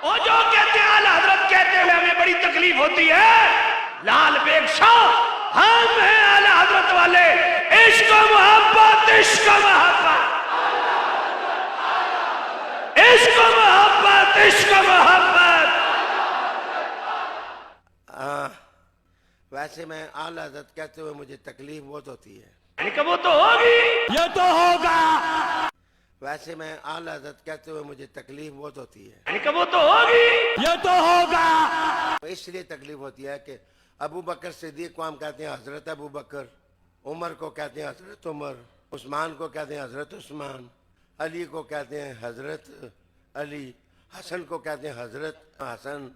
اور جو کہتے ہیں اعلی حضرت کہتے ہوئے ہمیں بڑی تکلیف ہوتی ہے، لال بیگ شاہ ہم ہیں اعلی حضرت والے، عشق و محبت، عشق و محبت، عشق و محبت، عشق و محبت۔ ویسے میں اعلی حضرت کہتے ہوئے مجھے تکلیف بہت ہوتی ہے، یعنی کہ وہ تو ہوگی، یہ تو ہوگا، ویسے میں اعلی حضرت کہتے ہوئے مجھے تکلیف بہت ہوتی ہے، یعنی کہ وہ تو ہوگی، یہ تو ہوگا۔ اس لیے تکلیف ہوتی ہے کہ ابو بکر صدیق کو ہم کہتے ہیں حضرت ابو بکر، عمر کو کہتے ہیں حضرت عمر، عثمان کو کہتے ہیں حضرت عثمان، علی کو کہتے ہیں حضرت علی، حسن کو کہتے ہیں حضرت حسن،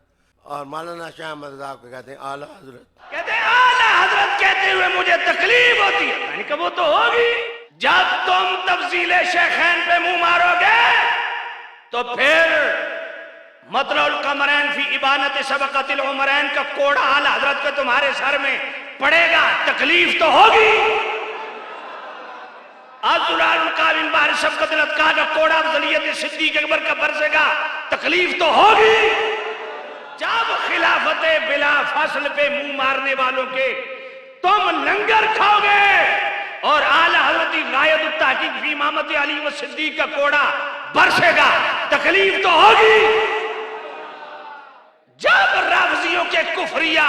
اور مولانا شاہ احمد رضا کو کہتے ہیں اعلی حضرت۔ کہتے ہیں اعلی حضرت کہتے ہوئے مجھے تکلیف ہوتی ہے، یعنی کہ وہ تو ہوگی۔ جب تم تفضیل شیخین پہ منہ مارو گے تو پھر مطلع القمرین فی ابانت سبقت العمرین کا کوڑا اعلی حضرت کے تمہارے سر میں پڑے گا، تکلیف تو ہوگی۔ عبداللہ القابل بار شفقت الاتقاء کا کوڑا افضلیت صدیق اکبر کا برسے گا، تکلیف تو ہوگی۔ جب خلافت بلا فصل پہ منہ مارنے والوں کے تم لنگر کھاؤ گے اور اعلی حضرت غایت التحقیق فی امامت علی و صدیق کا کوڑا برسے گا، تکلیف تو ہوگی۔ جب رافضیوں کے کفریہ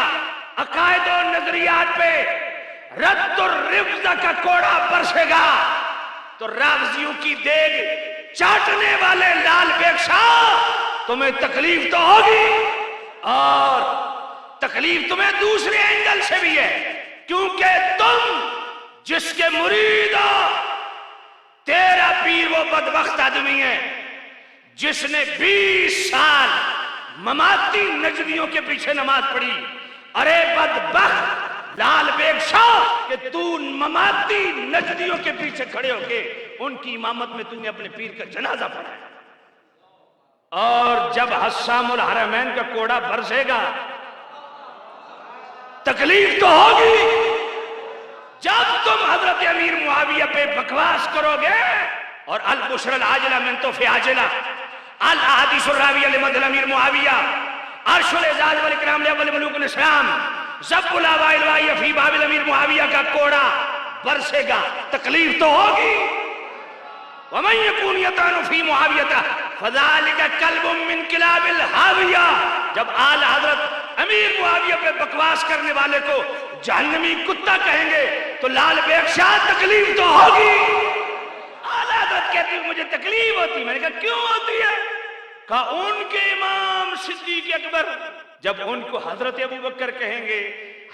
عقائد و نظریات پہ رد الرفضہ کا کوڑا برسے گا تو رافضیوں کی دیگ چاٹنے والے لال بیگ شاہ تمہیں تکلیف تو ہوگی۔ اور تکلیف تمہیں دوسرے اینگل سے بھی ہے، کیونکہ تم جس کے مرید ہو، تیرا پیر وہ بدبخت آدمی ہے جس نے 20 سال مماتی نجدیوں کے پیچھے نماز پڑھی۔ ارے بدبخت لال بیگ شاہ کہ تو مماتی نجدیوں کے پیچھے کھڑے ہو کے ان کی امامت میں تو نے اپنے پیر کا جنازہ پڑھا، اور جب حسام الحرمین کا کوڑا برسے گا تکلیف تو ہوگی۔ جب تم حضرت امیر معاویہ پہ بکواس کرو گے اور البشر العاجلہ من توفی عاجلہ، الاحادیث الراویہ لمدح امیر معاویہ، عرش الاعزاز والاکرام لاول ملوک الاسلام، ضب الاوائل الواہیہ فی باب الامیر معاویہ کا کوڑا برسے گا، تکلیف تو ہوگی۔ ومن یکون یطعن فی معاویہ فذلک کلب من کلاب الحاویہ، جب اعلی حضرت امیر معاویہ پہ بکواس کرنے والے کو جہنمی کتا کہیں گے تو لال بیگ شاہ تکلیف تو ہوگی۔ اعلی حضرت کہتی ہے مجھے تکلیف ہوتی، میں نے کہا کیوں ہوتی ہے؟ کہا ان کے امام صدیق اکبر جب ان کو حضرت ابو بکر کہیں گے،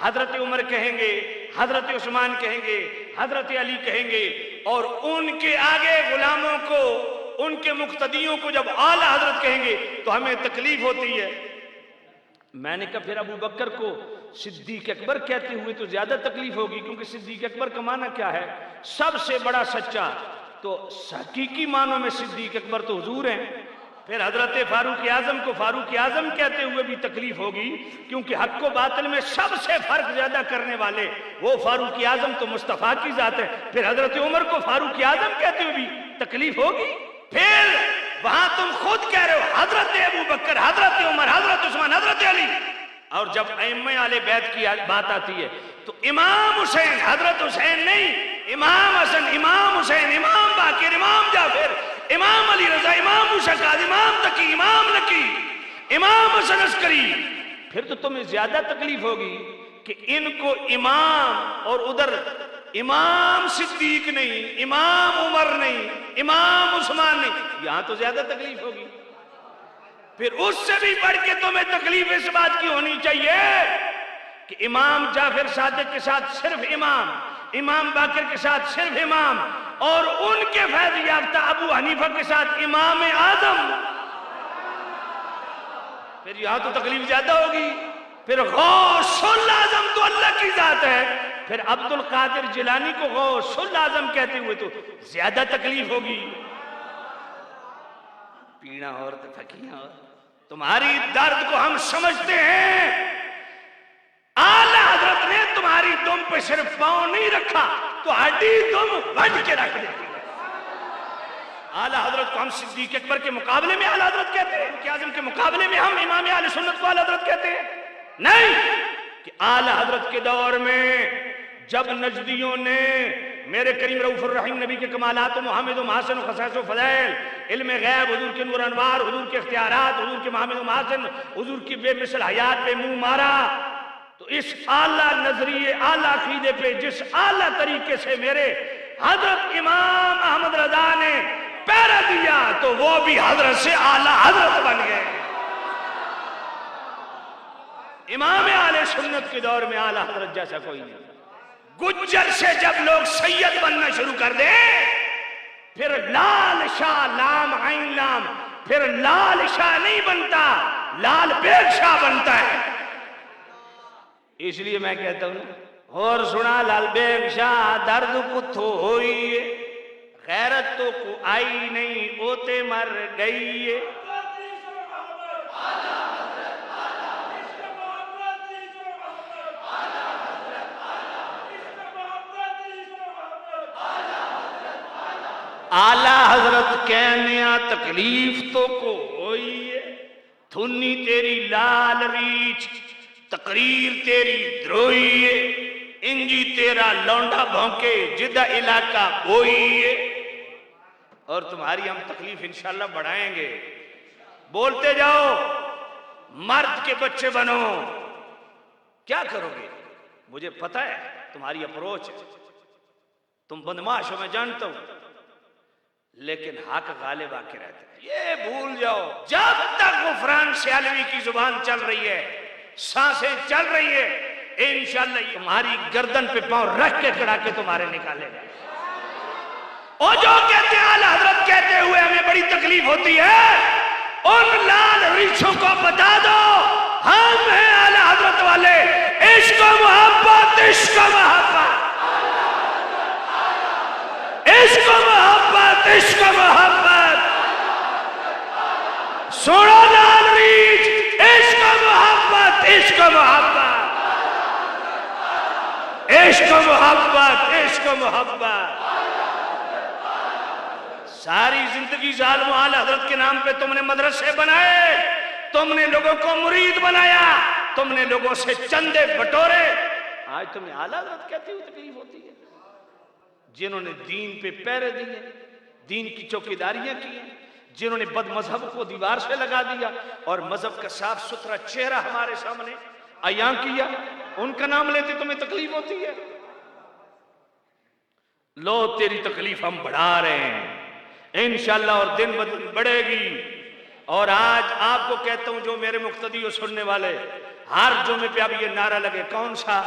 حضرت عمر کہیں گے، حضرت عثمان کہیں گے، حضرت علی کہیں گے، اور ان کے آگے غلاموں کو، ان کے مقتدیوں کو جب اعلی حضرت کہیں گے تو ہمیں تکلیف ہوتی ہے۔ میں نے کہا پھر ابو بکر کو صدیق اکبر کہتے ہوئے تو زیادہ تکلیف ہوگی، کیونکہ صدیق اکبر کا معنی کیا ہے؟ سب سے بڑا سچا، تو حقیقی معنوں میں صدیق اکبر تو حضور ہیں۔ پھر حضرت فاروق اعظم کو فاروق اعظم کہتے ہوئے بھی تکلیف ہوگی، کیونکہ حق و باطل میں سب سے فرق زیادہ کرنے والے وہ فاروق اعظم تو مصطفیٰ کی ذات ہے۔ پھر حضرت عمر کو فاروق اعظم کہتے ہوئے بھی تکلیف ہوگی۔ پھر وہاں تم خود کہہ رہے ہو حضرت ابو بکر، حضرت عمر، حضرت عثمان، حضرت علی، اور جب ائمہ اہل بیت کی بات آتی ہے تو امام حسین، حضرت حسین نہیں، امام حسن، امام حسین، امام باقر، امام جعفر، امام علی رضا، امام موسیٰ کاظم، امام تقی، امام نقی، امام حسن عسکری، پھر تو تمہیں زیادہ تکلیف ہوگی کہ ان کو امام اور ادھر امام صدیق نہیں، امام عمر نہیں، امام عثمان نہیں، یہاں تو زیادہ تکلیف ہوگی۔ پھر اس سے بھی بڑھ کے تمہیں تکلیف اس بات کی ہونی چاہیے کہ امام جعفر صادق کے ساتھ صرف امام، امام باقر کے ساتھ صرف امام، اور ان کے فیض یافتہ ابو حنیفہ کے ساتھ امام اعظم، پھر یہاں تو تکلیف زیادہ ہوگی۔ پھر غوث الاعظم تو اللہ کی ذات ہے، پھر عبد القادر جیلانی کو غوث الاعظم کہتے ہوئے تو زیادہ تکلیف ہوگی۔ پینا اور تھکیاں اور تمہاری درد کو ہم سمجھتے ہیں۔ اعلی حضرت نے تمہاری دم پہ صرف پاؤں نہیں رکھا تو ہڈی دم بند کے رکھ دیتی ہے۔ اعلیٰ حضرت کو ہم صدیق اکبر کے مقابلے میں اعلیٰ حضرت کہتے ہیں؟ فاروق اعظم کے مقابلے میں ہم امام اہل سنت کو اعلیٰ حضرت کہتے ہیں؟ نہیں، کہ اعلیٰ حضرت کے دور میں جب نجدیوں نے میرے کریم رؤوف الرحیم نبی کے کمالات و محمد و محاسن و خصائص و فضائل، علم غیب، حضور کے نور انوار، حضور کے اختیارات، حضور کے محمد و محاسن، حضور کی بے مثل حیات پہ منہ مارا، تو اس اعلیٰ نظریے، اعلیٰ عقیدے پہ جس اعلیٰ طریقے سے میرے حضرت امام احمد رضا نے پیرا دیا، تو وہ بھی حضرت سے اعلیٰ حضرت بن گئے۔ امام اہل سنت کے دور میں اعلیٰ حضرت جیسا کوئی نہیں۔ گجر سے جب لوگ سید بننا شروع کر دیں، پھر لال شاہ، لام عین لام، پھر لال شاہ نہیں بنتا، لال بیگ شاہ بنتا ہے۔ اس لیے میں کہتا ہوں، اور سنا لال بیگ شاہ درد کتھو ہوئی، غیرت تو کو آئی نہیں، اوتے مر گئی۔ اعلیٰ حضرت کہنیا تکلیف تو کو ہوئی ہے، تھنی تیری لال ریچ، تقریر تیری دروئی ہے، انجی تیرا لونڈا بھونکے جدہ علاقہ بوئی ہے۔ اور تمہاری ہم تکلیف انشاءاللہ بڑھائیں گے۔ بولتے جاؤ، مرد کے بچے بنو۔ کیا کرو گے؟ مجھے پتہ ہے تمہاری اپروچ ہے، تم بدماش ہو، میں جانتا ہوں، لیکن حق غالب آ کے رہتا ہے۔ یہ بھول جاؤ، جب تک غفران سیالوی کی زبان چل رہی ہے، سانسیں چل رہی ہے، انشاءاللہ تمہاری گردن پہ پاؤں رکھ کے کڑا کے تمہارے نکالے گا۔ اور جو کہتے ہیں اعلیٰ حضرت کہتے ہوئے ہمیں بڑی تکلیف ہوتی ہے، ان لال ریچھوں کو بتا دو ہم ہیں اعلیٰ حضرت والے، عشق و محبت، عشق و محبت، عشق و محبت، عشق و محبت، سوڑو لال ریچھ، عشق و محبت، عشق و محبت، عشق و محبت، عشق و محبت۔ ساری زندگی ظالم اعلیٰ حضرت کے نام پہ تم نے مدرسے بنائے، تم نے لوگوں کو مرید بنایا، تم نے لوگوں سے چندے بٹورے، آج تمہیں اعلیٰ حضرت کہتی ہوئی تکلیف ہوتی ہے؟ جنہوں نے دین پہ پیرے دیے، دین کی چوکیداریاں کی، جنہوں نے بد مذہب کو دیوار سے لگا دیا اور مذہب کا صاف ستھرا چہرہ ہمارے سامنے عیاں کیا، ان کا نام لیتے تمہیں تکلیف ہوتی ہے؟ لو تیری تکلیف ہم بڑھا رہے ہیں انشاءاللہ، اور دن بدن بڑھے گی۔ اور آج آپ کو کہتا ہوں، جو میرے مقتدی و سننے والے، ہر جمعے پہ اب یہ نعرہ لگے، کون سا؟